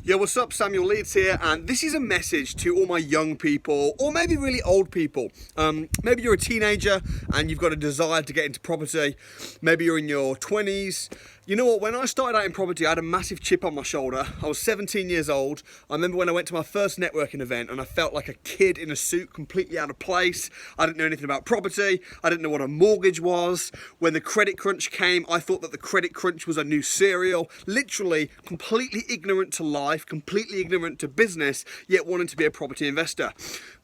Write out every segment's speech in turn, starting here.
Yo, what's up? Samuel Leeds here, and this is a message to all my young people, or maybe really old people. Maybe you're a teenager and you've got a desire to get into property. Maybe you're in your 20s. You know what, when I started out in property, I had a massive chip on my shoulder. I was 17 years old. I remember when I went to my first networking event and I felt like a kid in a suit, completely out of place. I didn't know anything about property. I didn't know what a mortgage was. When the credit crunch came, I thought that the credit crunch was a new cereal. Literally completely ignorant to life, completely ignorant to business, yet wanting to be a property investor.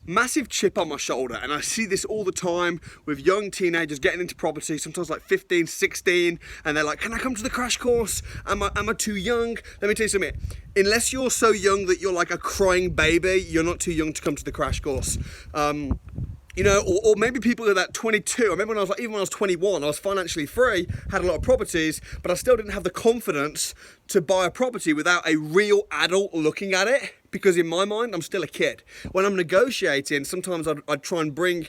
Massive chip on my shoulder, and I see this all the time with young teenagers getting into property, sometimes like 15, 16, and they're like, can I come to the crash course? Am I too young? Let me tell you something. Unless you're so young that you're like a crying baby, you're not too young to come to the crash course. You know, or maybe people are that 22. I remember even when I was 21, I was financially free, had a lot of properties, but I still didn't have the confidence to buy a property without a real adult looking at it. Because in my mind, I'm still a kid. When I'm negotiating, sometimes I'd try and bring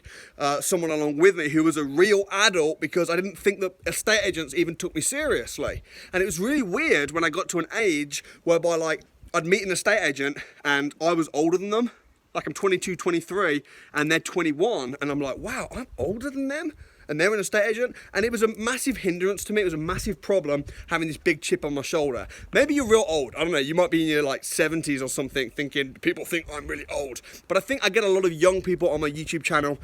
someone along with me who was a real adult because I didn't think that estate agents even took me seriously. And it was really weird when I got to an age whereby like I'd meet an estate agent and I was older than them. Like I'm 22, 23, and they're 21, and I'm like, wow, I'm older than them? And they're an estate agent? And it was a massive hindrance to me. It was a massive problem having this big chip on my shoulder. Maybe you're real old. I don't know. You might be in your like 70s or something thinking, people think I'm really old. But I think I get a lot of young people on my YouTube channel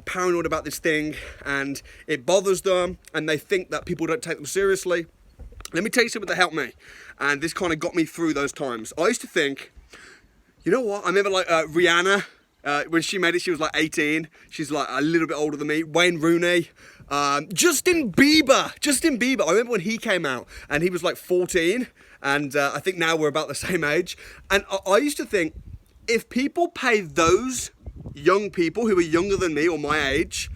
paranoid about this thing, and it bothers them, and they think that people don't take them seriously. Let me tell you something that helped me. And this kind of got me through those times. I used to think, you know what? I remember like Rihanna, when she made it, she was like 18. She's like a little bit older than me. Wayne Rooney, Justin Bieber. I remember when he came out and he was like 14. And I think now we're about the same age. And I used to think, if people pay those young people who are younger than me or my age,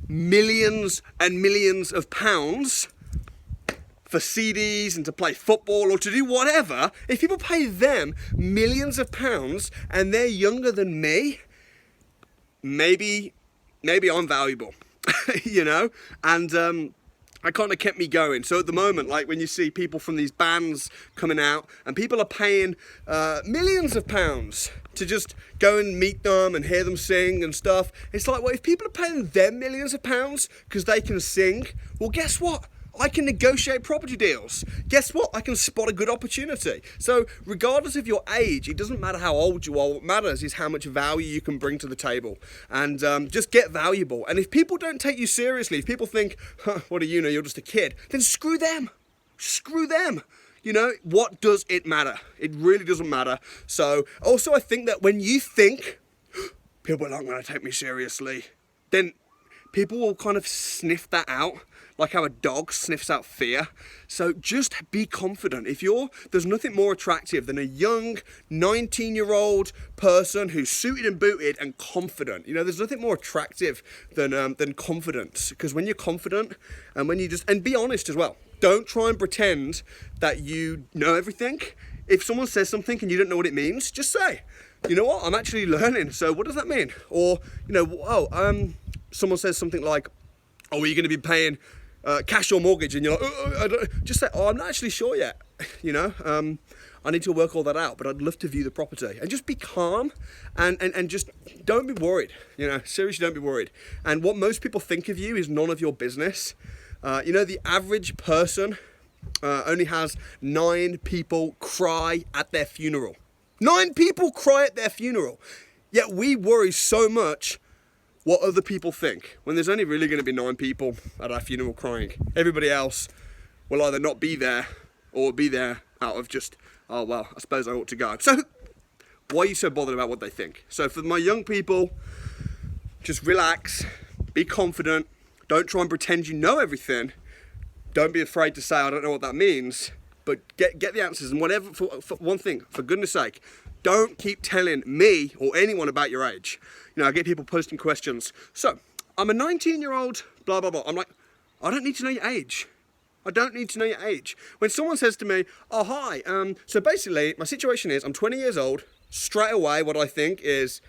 millions and millions of pounds for CDs and to play football or to do whatever, if people pay them millions of pounds and they're younger than me, maybe I'm valuable, you know? And that kind of kept me going. So at the moment, like when you see people from these bands coming out and people are paying millions of pounds to just go and meet them and hear them sing and stuff, it's like, well, if people are paying them millions of pounds because they can sing, well, guess what? I can negotiate property deals. Guess what? I can spot a good opportunity. So regardless of your age, it doesn't matter how old you are. What matters is how much value you can bring to the table. And just get valuable. And if people don't take you seriously, if people think, what do you know, you're just a kid, then screw them. Screw them. You know, what does it matter? It really doesn't matter. So also I think that when you think, people are not going to take me seriously, then people will kind of sniff that out. Like how a dog sniffs out fear. So just be confident. There's nothing more attractive than a young 19-year-old person who's suited and booted and confident. You know, there's nothing more attractive than confidence. Because when you're confident and and be honest as well. Don't try and pretend that you know everything. If someone says something and you don't know what it means, just say, you know what, I'm actually learning. So what does that mean? Or, you know, someone says something like, oh, are you going to be paying cash or mortgage? And you're like, I don't. Just say, I'm not actually sure yet. You know, I need to work all that out, but I'd love to view the property. And just be calm and just don't be worried. You know, seriously, don't be worried. And what most people think of you is none of your business. You know, the average person only has 9 people cry at their funeral. 9 people cry at their funeral. Yet we worry so much what other people think, when there's only really going to be 9 people at our funeral crying. Everybody else will either not be there or be there out of just, oh, well, I suppose I ought to go. So why are you so bothered about what they think? So for my young people, just relax, be confident, don't try and pretend you know everything. Don't be afraid to say, I don't know what that means, but get the answers. And whatever, for one thing, for goodness sake, don't keep telling me or anyone about your age. You know, I get people posting questions. So, I'm a 19-year-old, blah, blah, blah. I'm like, I don't need to know your age. I don't need to know your age. When someone says to me, oh, hi, so basically, my situation is, I'm 20 years old. Straight away, what I think is,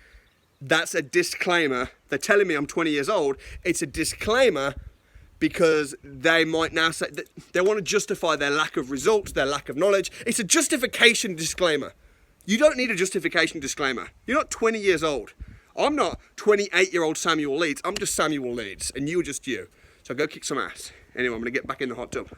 that's a disclaimer. They're telling me I'm 20 years old. It's a disclaimer because they might now say that they want to justify their lack of results, their lack of knowledge. It's a justification disclaimer. You don't need a justification disclaimer. You're not 20 years old. I'm not 28-year-old Samuel Leeds. I'm just Samuel Leeds, and you're just you. So go kick some ass. Anyway, I'm going to get back in the hot tub.